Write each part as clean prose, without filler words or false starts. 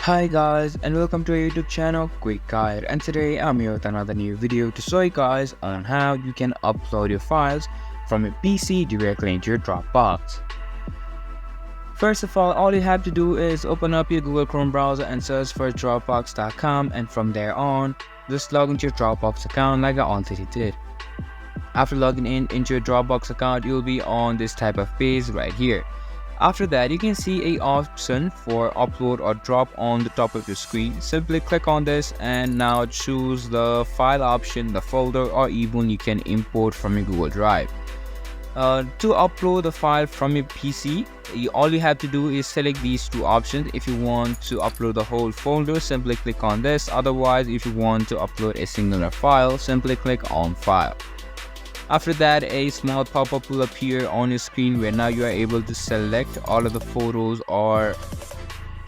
Hi guys, and welcome to our YouTube channel Quick Guide, and today I'm here with another new video to show you guys on how you can upload your files from your PC directly into your Dropbox. First of all you have to do is open up your Google Chrome browser and search for dropbox.com, and from there on just log into your Dropbox account like I already did. After logging into your Dropbox account, you'll be on this type of page right here. After that, you can see a option for upload or drop on the top of your screen. Simply click on this and now choose the file option, the folder, or even you can import from your Google Drive. To upload the file from your PC, all you have to do is select these two options. If you want to upload the whole folder, simply click on this. Otherwise, if you want to upload a singular file, simply click on File. After that, a small pop-up will appear on your screen where now you are able to select all of the photos or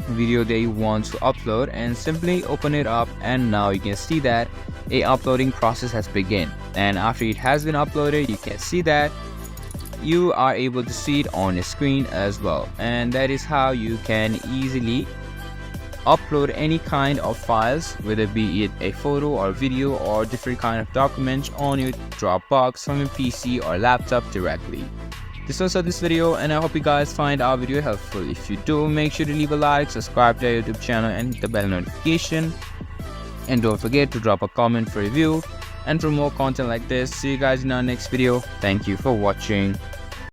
video that you want to upload, and simply open it up, and now you can see that a uploading process has begun. And after it has been uploaded, you can see that you are able to see it on your screen as well. And that is how you can easily upload any kind of files, whether be it a photo or video or different kind of documents on your Dropbox from your PC or laptop directly. This was this video, and I hope you guys find our video helpful. If you do, make sure to leave a like, subscribe to our YouTube channel and hit the bell notification, and don't forget to drop a comment for review. And for more content like this, see you guys in our next video. Thank you for watching.